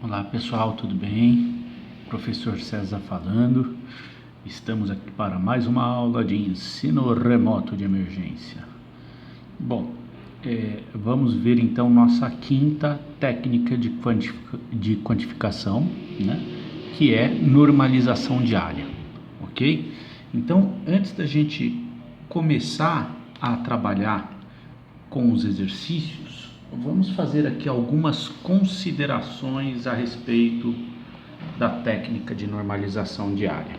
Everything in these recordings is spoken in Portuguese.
Olá pessoal, tudo bem? Professor César falando. Estamos aqui para mais uma aula de ensino remoto de emergência. Bom, vamos ver então nossa quinta técnica de quantificação, né? Que é normalização diária, ok? Então, antes da gente começar a trabalhar com os exercícios, vamos fazer aqui algumas considerações a respeito da técnica de normalização diária.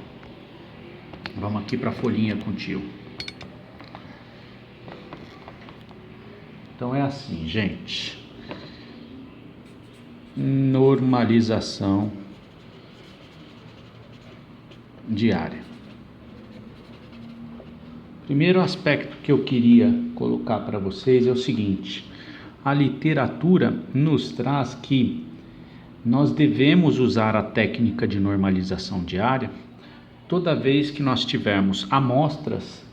Vamos aqui para a folhinha contigo. Então é assim, gente. Normalização diária. Primeiro aspecto que eu queria colocar para vocês é o seguinte: a literatura nos traz que nós devemos usar a técnica de normalização diária toda vez que nós tivermos amostras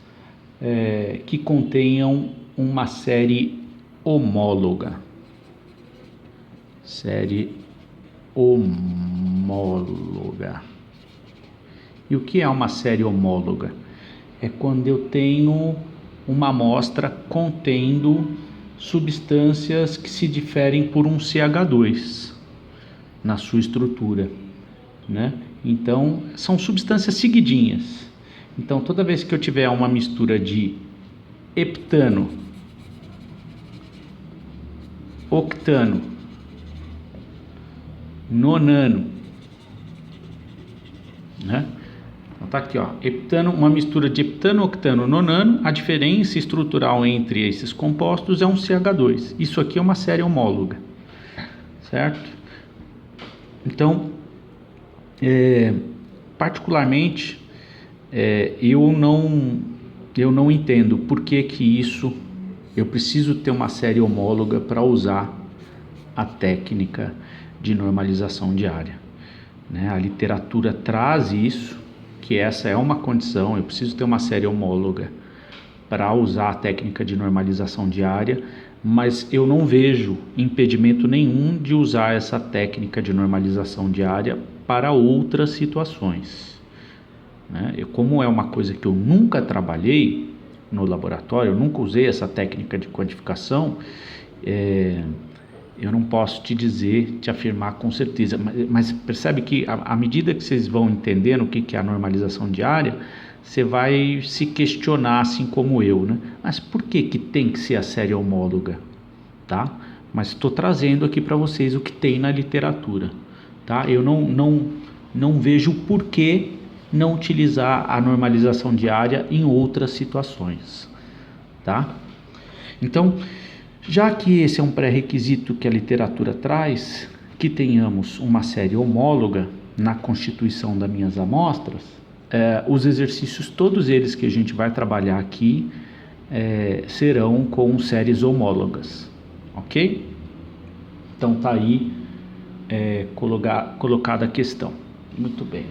que contenham uma série homóloga. Série homóloga. E o que é uma série homóloga? É quando eu tenho uma amostra contendo substâncias que se diferem por um CH2 na sua estrutura, né? Então, são substâncias seguidinhas. Então, toda vez que eu tiver uma mistura de heptano, octano, nonano, né? Então tá aqui, ó, heptano, uma mistura de heptano, octano, nonano. A diferença estrutural entre esses compostos é um CH2. Isso aqui é uma série homóloga, certo? Então, particularmente, eu não entendo por que isso eu preciso ter uma série homóloga para usar a técnica de normalização diária, né? A literatura traz isso, que essa é uma condição, eu preciso ter uma série homóloga para usar a técnica de normalização diária, mas eu não vejo impedimento nenhum de usar essa técnica de normalização diária para outras situações, né? Como é uma coisa que eu nunca trabalhei no laboratório, eu nunca usei essa técnica de quantificação, eu não posso te afirmar com certeza, mas percebe que à medida que vocês vão entendendo o que é a normalização diária, você vai se questionar, assim como eu, né? Mas por que tem que ser a série homóloga, tá? Mas estou trazendo aqui para vocês o que tem na literatura, tá? Eu não vejo por que não utilizar a normalização diária em outras situações, tá? Então, já que esse é um pré-requisito que a literatura traz, que tenhamos uma série homóloga na constituição das minhas amostras, os exercícios, todos eles que a gente vai trabalhar aqui, serão com séries homólogas, ok? Então tá aí colocada a questão. Muito bem.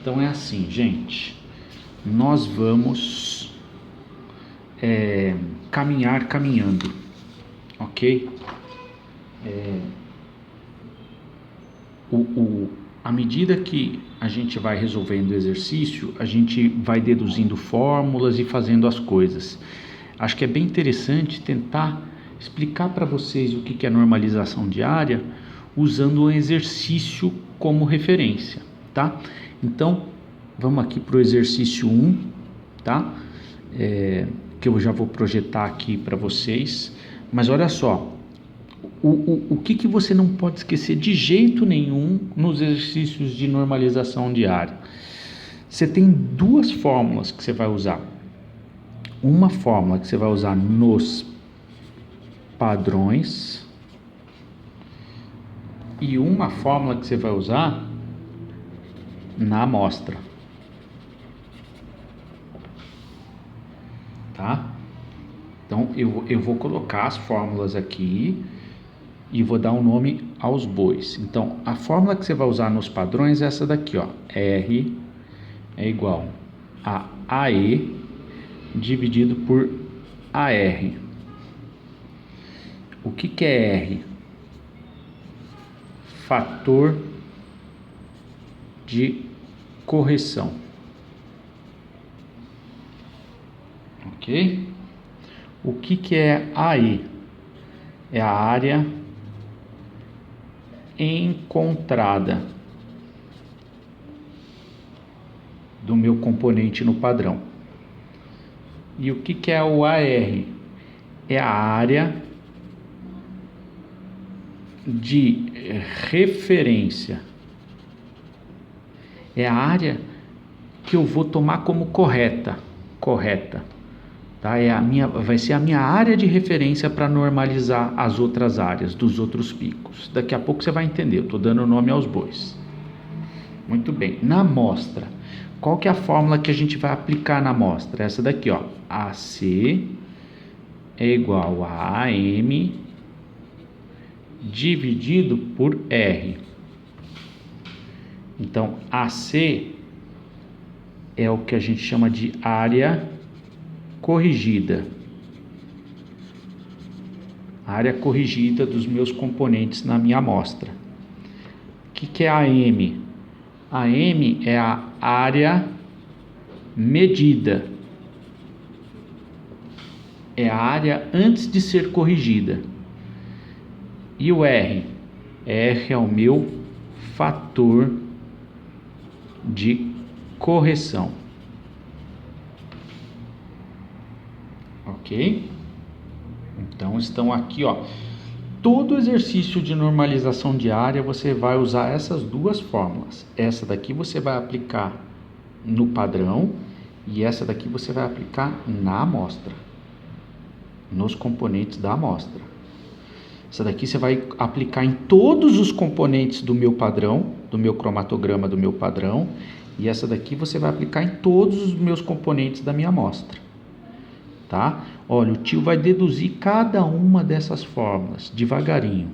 Então é assim, gente, nós vamos caminhar caminhando, ok? À medida que a gente vai resolvendo o exercício, a gente vai deduzindo fórmulas e fazendo as coisas. Acho que é bem interessante tentar explicar para vocês o que é normalização diária usando um exercício como referência, tá? Então, vamos aqui para o exercício 1, tá? Que eu já vou projetar aqui para vocês, mas olha só, o que você não pode esquecer de jeito nenhum nos exercícios de normalização diária. Você tem duas fórmulas que você vai usar. Uma fórmula que você vai usar nos padrões e uma fórmula que você vai usar na amostra. Tá? Então eu vou colocar as fórmulas aqui e vou dar um nome aos bois. Então a fórmula que você vai usar nos padrões é essa daqui, ó. R é igual a AE dividido por AR. O que é R? fator de correção. Ok? O que é AE? É a área encontrada do meu componente no padrão. E o que é o AR? É a área de referência. É a área que eu vou tomar como correta, tá? Vai ser a minha área de referência para normalizar as outras áreas dos outros picos. Daqui a pouco você vai entender, eu estou dando nome aos bois. Muito bem, na amostra, qual que é a fórmula que a gente vai aplicar na amostra? Essa daqui, ó, AC é igual a AM dividido por R. Então, AC é o que a gente chama de área corrigida. Área corrigida dos meus componentes na minha amostra. O que é AM? AM é a área medida. É a área antes de ser corrigida. E o R? R é o meu fator de correção. Ok? Então estão aqui, ó. Todo exercício de normalização de área você vai usar essas duas fórmulas. Essa daqui você vai aplicar no padrão e essa daqui você vai aplicar na amostra, nos componentes da amostra. Essa daqui você vai aplicar em todos os componentes do meu padrão, do meu cromatograma do meu padrão, e essa daqui você vai aplicar em todos os meus componentes da minha amostra, tá? Olha, o tio vai deduzir cada uma dessas fórmulas devagarinho.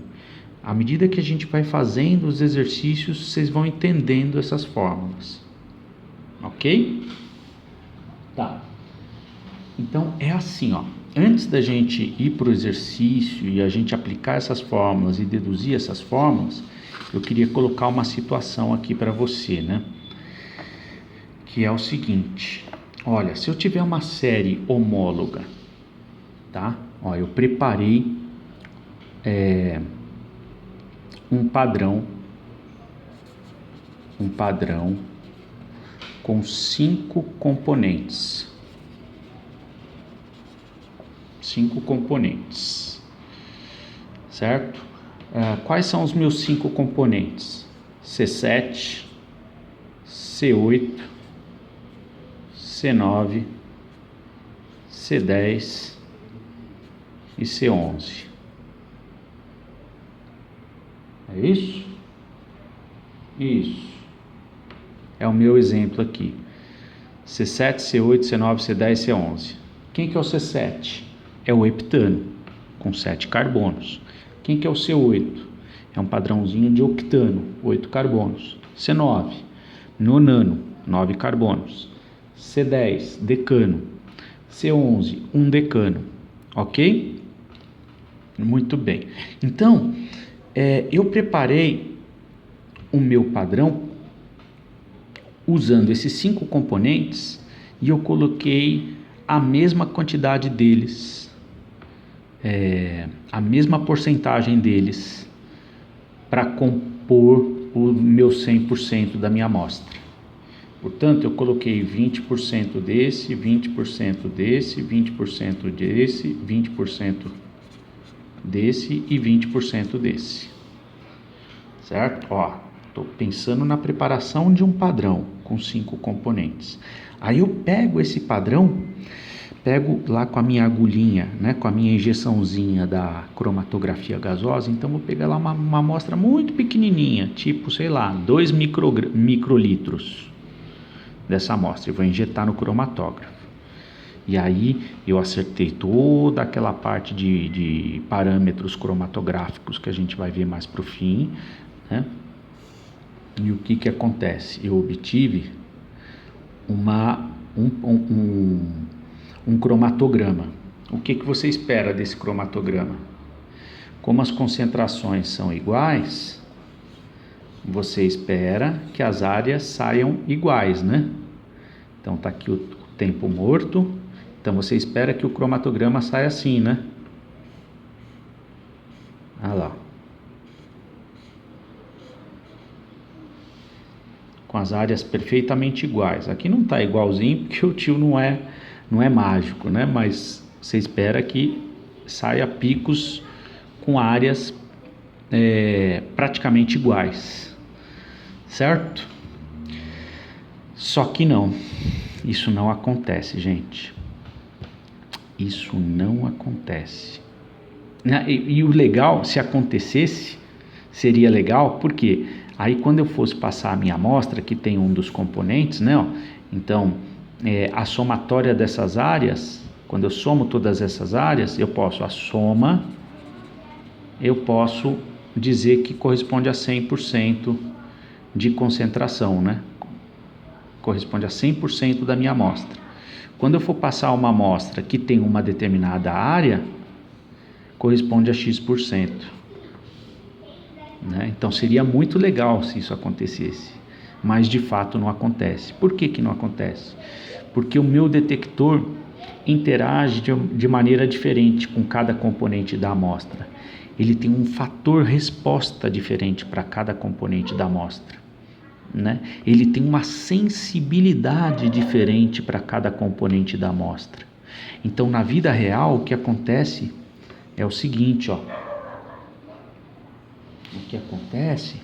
À medida que a gente vai fazendo os exercícios, vocês vão entendendo essas fórmulas, ok? Tá. Então é assim, ó. Antes da gente ir para o exercício e a gente aplicar essas fórmulas e deduzir essas fórmulas, eu queria colocar uma situação aqui para você, né? Que é o seguinte: olha, se eu tiver uma série homóloga, tá? Ó, eu preparei um padrão com 5 componentes. 5 componentes, certo? Quais são os meus 5 componentes? C7, C8, C9, C10 e C11. É isso? Isso. É o meu exemplo aqui. C7, C8, C9, C10, C11. Quem que é o C7? É o heptano, com 7 carbonos. Quem que é o C8? É um padrãozinho de octano, 8 carbonos. C9, nonano, 9 carbonos. C10, decano. C11, 1 decano. Ok? Muito bem. Então, eu preparei o meu padrão usando esses 5 componentes e eu coloquei a mesma quantidade deles, a mesma porcentagem deles para compor o meu 100% da minha amostra. Portanto, eu coloquei 20% desse, 20% desse, 20% desse, 20% desse e 20% desse. Certo? Ó, estou pensando na preparação de um padrão com 5 componentes. Aí eu pego esse padrão, pego lá com a minha agulhinha, né, com a minha injeçãozinha da cromatografia gasosa, então vou pegar lá uma amostra muito pequenininha, tipo, sei lá, 2 microlitros dessa amostra, e vou injetar no cromatógrafo. E aí eu acertei toda aquela parte de parâmetros cromatográficos que a gente vai ver mais para o fim, né? E o que acontece? Eu obtive um cromatograma. O que você espera desse cromatograma? Como as concentrações são iguais, você espera que as áreas saiam iguais, né? Então tá aqui o tempo morto, então você espera que o cromatograma saia assim, né? Olha lá. Com as áreas perfeitamente iguais. Aqui não tá igualzinho porque o tio não é mágico, né? Mas você espera que saia picos com áreas praticamente iguais, certo? Só que não, isso não acontece, gente. Isso não acontece. E o legal, se acontecesse, seria legal, porque aí quando eu fosse passar a minha amostra, que tem um dos componentes, né? Ó, então, a somatória dessas áreas, quando eu somo todas essas áreas, eu posso dizer que corresponde a 100% de concentração, né? Corresponde a 100% da minha amostra. Quando eu for passar uma amostra que tem uma determinada área, corresponde a X%. Né? Então seria muito legal se isso acontecesse, mas de fato não acontece. Por que não acontece? Porque o meu detector interage de maneira diferente com cada componente da amostra. Ele tem um fator resposta diferente para cada componente da amostra. Né? Ele tem uma sensibilidade diferente para cada componente da amostra. Então, na vida real, o que acontece é o seguinte, ó. O que acontece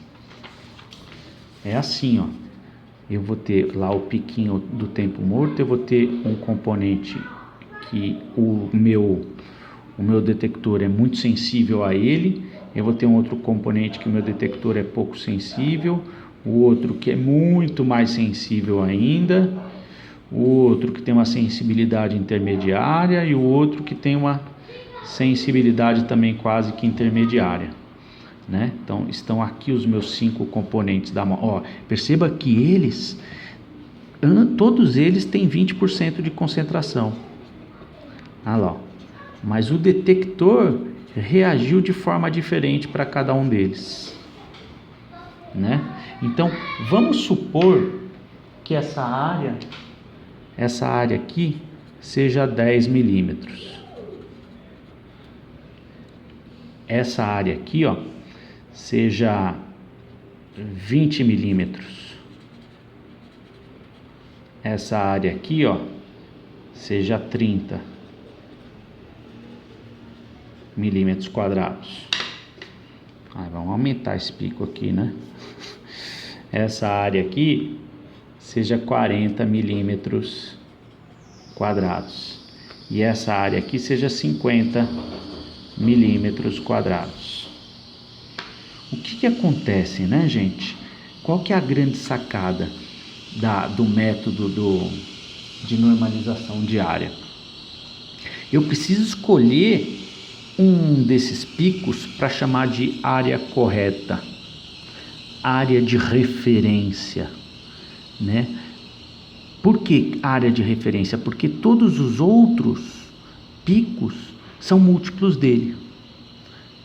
é assim, ó. Eu vou ter lá o piquinho do tempo morto, eu vou ter um componente que o meu detector é muito sensível a ele, eu vou ter um outro componente que o meu detector é pouco sensível, o outro que é muito mais sensível ainda, o outro que tem uma sensibilidade intermediária e o outro que tem uma sensibilidade também quase que intermediária, né? Então estão aqui os meus 5 componentes da amostra. Perceba que todos eles têm 20% de concentração. Ah lá, ó. Mas o detector reagiu de forma diferente para cada um deles, né? Então, vamos supor que essa área aqui seja 10 milímetros. Essa área aqui, ó, seja 20 milímetros. Essa área aqui, ó, seja 30 milímetros quadrados. Vamos aumentar esse pico aqui, né? Essa área aqui seja 40 milímetros quadrados e essa área aqui seja 50 milímetros quadrados. O que acontece, né, gente? Qual que é a grande sacada do método de normalização de área? Eu preciso escolher um desses picos para chamar de área correta, área de referência, né? Por que área de referência? Porque todos os outros picos são múltiplos dele,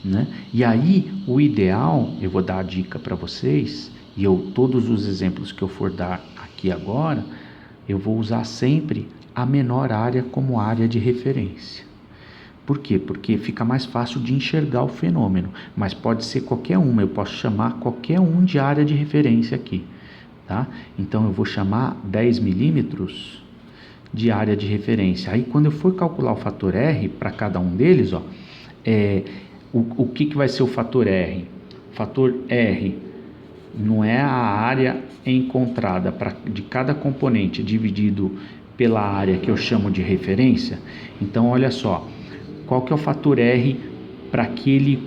né? E aí o ideal, eu vou dar a dica para vocês, e todos os exemplos que eu for dar aqui agora, eu vou usar sempre a menor área como área de referência. Por quê? Porque fica mais fácil de enxergar o fenômeno, mas pode ser qualquer uma, eu posso chamar qualquer um de área de referência aqui, tá? Então eu vou chamar 10 milímetros de área de referência. Aí quando eu for calcular o fator R para cada um deles, ó, o que vai ser o fator R? O fator R não é a área encontrada de cada componente dividido pela área que eu chamo de referência. Então olha só, qual que é o fator R para aquele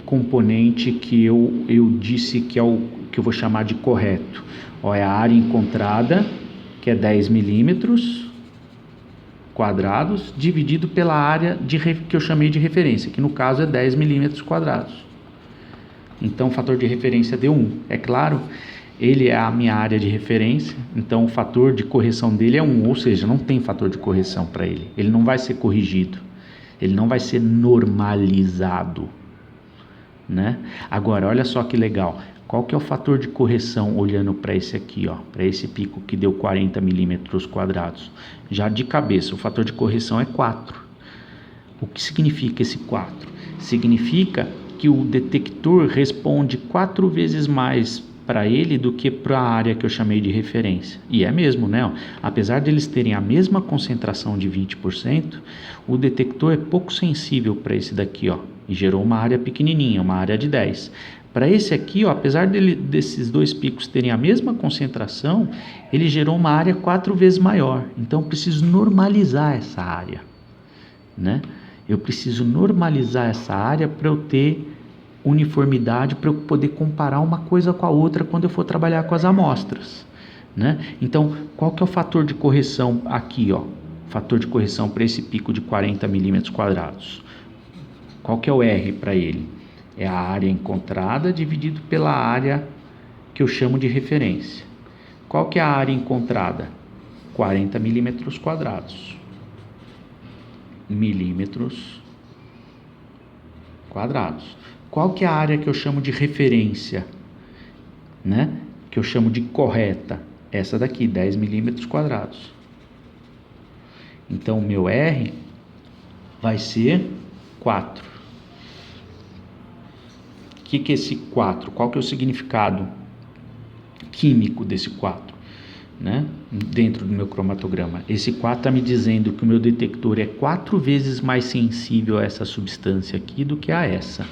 componente que eu disse que é o que eu vou chamar de correto? Ó, é a área encontrada, que é 10 milímetros quadrados, dividido pela área que eu chamei de referência, que no caso é 10 milímetros quadrados. Então o fator de referência deu 1. É claro, ele é a minha área de referência, então o fator de correção dele é 1, ou seja, não tem fator de correção para ele. Ele não vai ser corrigido. Ele não vai ser normalizado, né? Agora, olha só que legal. Qual que é o fator de correção olhando para esse aqui, ó, para esse pico que deu 40 milímetros quadrados? Já de cabeça, o fator de correção é 4. O que significa esse 4? Significa que o detector responde 4 vezes mais para ele do que para a área que eu chamei de referência. E é mesmo, né? Apesar de eles terem a mesma concentração de 20%, o detector é pouco sensível para esse daqui, ó, e gerou uma área pequenininha, uma área de 10. Para esse aqui, ó, apesar desses dois picos terem a mesma concentração, ele gerou uma área 4 vezes maior. Então, eu preciso normalizar essa área, né? Eu preciso normalizar essa área para eu ter uniformidade, para eu poder comparar uma coisa com a outra quando eu for trabalhar com as amostras, né? Então, qual que é o fator de correção aqui, ó? Fator de correção para esse pico de 40 milímetros quadrados. Qual que é o R para ele? É a área encontrada dividido pela área que eu chamo de referência. Qual que é a área encontrada? 40 milímetros quadrados. Milímetros quadrados. Qual que é a área que eu chamo de referência, né? Que eu chamo de correta? Essa daqui, 10 milímetros quadrados. Então, o meu R vai ser 4. O que é esse 4? Qual que é o significado químico desse 4? Né? Dentro do meu cromatograma. Esse 4 está me dizendo que o meu detector é 4 vezes mais sensível a essa substância aqui do que a essa.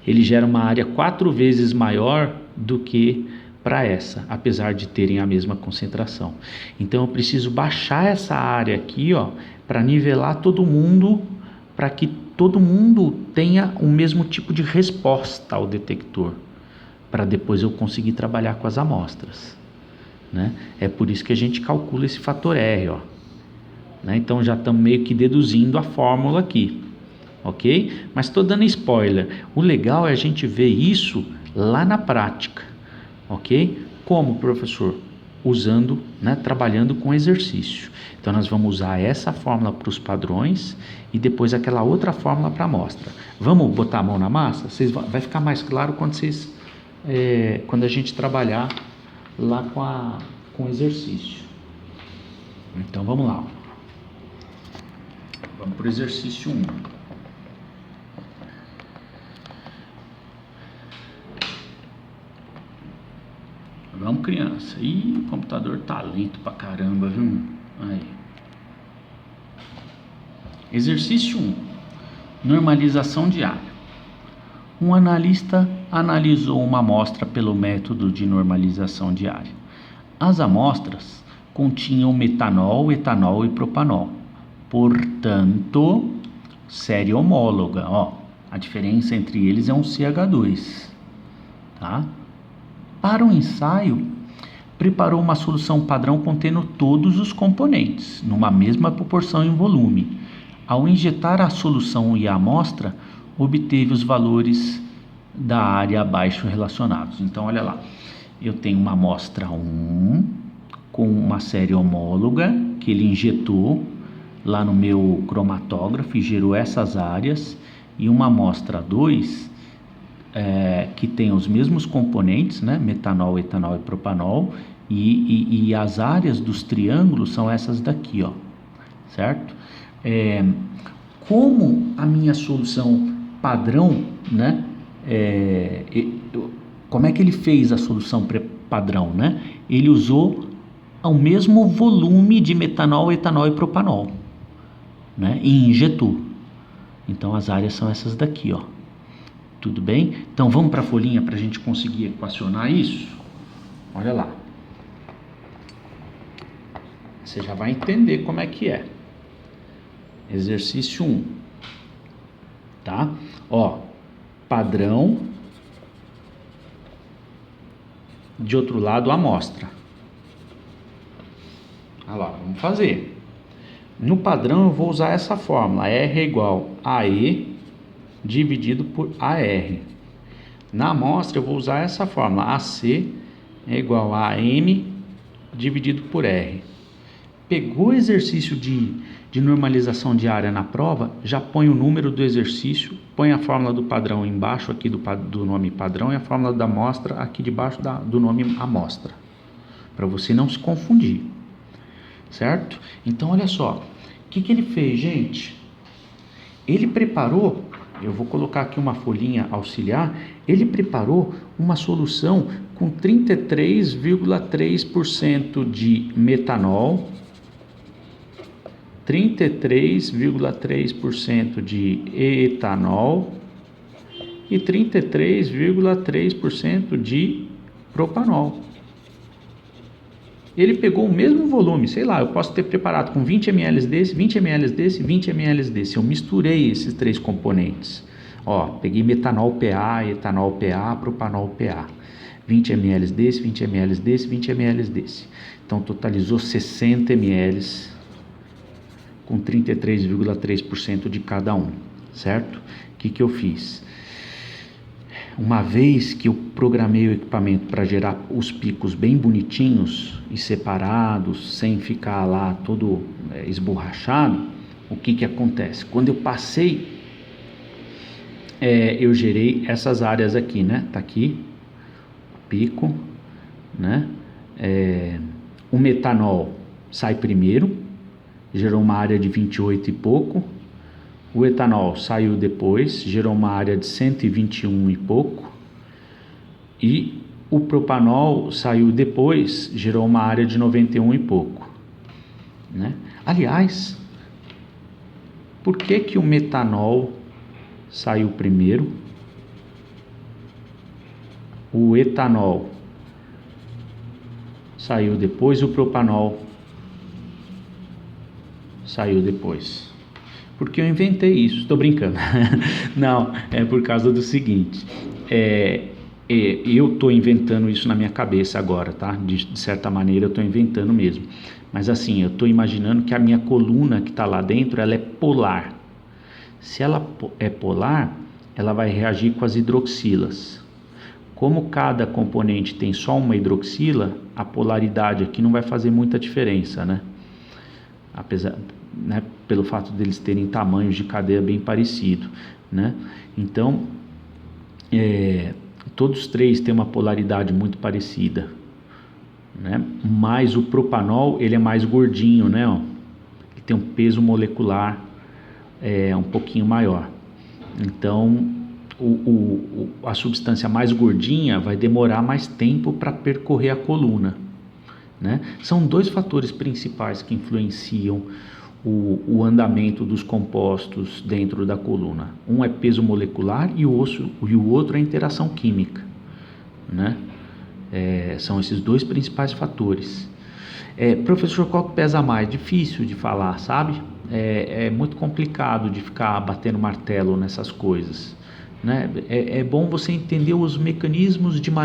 Ele gera uma área 4 vezes maior do que para essa, apesar de terem a mesma concentração. Então eu preciso baixar essa área aqui, ó, para nivelar todo mundo, para que todo mundo tenha o mesmo tipo de resposta ao detector, para depois eu conseguir trabalhar com as amostras, né? É por isso que a gente calcula esse fator R, ó, né? Então já estamos meio que deduzindo a fórmula aqui, ok? Mas estou dando spoiler. O legal é a gente ver isso lá na prática, ok? Como, professor? Usando, né, trabalhando com exercício. Então nós vamos usar essa fórmula para os padrões e depois aquela outra fórmula para a amostra. Vamos botar a mão na massa? Vai ficar mais claro quando a gente trabalhar lá com exercício. Então vamos lá. Vamos para o exercício 1. Vamos, criança. Ih, o computador tá lento pra caramba, viu? Aí. Exercício 1. Normalização diária. Um analista analisou uma amostra pelo método de normalização diária. As amostras continham metanol, etanol e propanol. Portanto, série homóloga. Ó, a diferença entre eles é um CH2. Tá? Para o ensaio, preparou uma solução padrão contendo todos os componentes, numa mesma proporção e volume. Ao injetar a solução e a amostra, obteve os valores da área abaixo relacionados. Então, olha lá, eu tenho uma amostra 1 com uma série homóloga que ele injetou lá no meu cromatógrafo e gerou essas áreas, e uma amostra 2 que tem os mesmos componentes, né? Metanol, etanol e propanol, e as áreas dos triângulos são essas daqui, ó, certo? Como a minha solução padrão, né? Como é que ele fez a solução padrão, né? Ele usou o mesmo volume de metanol, etanol e propanol, né? E injetou. Então as áreas são essas daqui, ó. Tudo bem? Então vamos para a folhinha para a gente conseguir equacionar isso? Olha lá. Você já vai entender como é que é. Exercício 1. Tá? Ó, padrão. De outro lado, amostra. Olha lá, vamos fazer. No padrão eu vou usar essa fórmula. R é igual a E dividido por AR. Na amostra eu vou usar essa fórmula, AC é igual a M dividido por R. Pegou o exercício de normalização diária na prova, já põe o número do exercício, põe a fórmula do padrão embaixo aqui do nome padrão e a fórmula da amostra aqui debaixo do nome amostra, para você não se confundir, certo? Então olha só, o que ele fez, gente? Ele preparou, eu vou colocar aqui uma folhinha auxiliar, ele preparou uma solução com 33,3% de metanol, 33,3% de etanol e 33,3% de propanol. Ele pegou o mesmo volume, sei lá, eu posso ter preparado com 20 ml desse, 20 ml desse, 20 ml desse. Eu misturei esses três componentes. Ó, peguei metanol PA, etanol PA, propanol PA. 20 ml desse, 20 ml desse, 20 ml desse. Então totalizou 60 ml com 33,3% de cada um, certo? O que eu fiz? Uma vez que eu programei o equipamento para gerar os picos bem bonitinhos e separados, sem ficar lá todo esborrachado, o que acontece? Quando eu passei, eu gerei essas áreas aqui, né? Tá aqui, pico, né? O metanol sai primeiro, gerou uma área de 28 e pouco. O etanol saiu depois, gerou uma área de 121 e pouco. E o propanol saiu depois, gerou uma área de 91 e pouco, né? Aliás, por que o metanol saiu primeiro? O etanol saiu depois e o propanol saiu depois? Porque eu inventei isso, estou brincando. Não, é por causa do seguinte, eu estou inventando isso na minha cabeça agora, tá? De certa maneira eu estou inventando mesmo. Mas assim, eu estou imaginando que a minha coluna que está lá dentro, ela é polar. Se ela é polar, ela vai reagir com as hidroxilas. Como cada componente tem só uma hidroxila, a polaridade aqui não vai fazer muita diferença, né? Apesar, né, pelo fato deles terem tamanhos de cadeia bem parecido, né? Então, todos três têm uma polaridade muito parecida, né? Mas o propanol, ele é mais gordinho, né? Ele tem um peso molecular um pouquinho maior. Então, a substância mais gordinha vai demorar mais tempo para percorrer a coluna, né? São dois fatores principais que influenciam o andamento dos compostos dentro da coluna. Um é peso molecular e o outro é interação química, né? São esses dois principais fatores. Professor, qual que pesa mais? Difícil de falar, sabe? É muito complicado de ficar batendo martelo nessas coisas, né? É bom você entender os mecanismos de maneira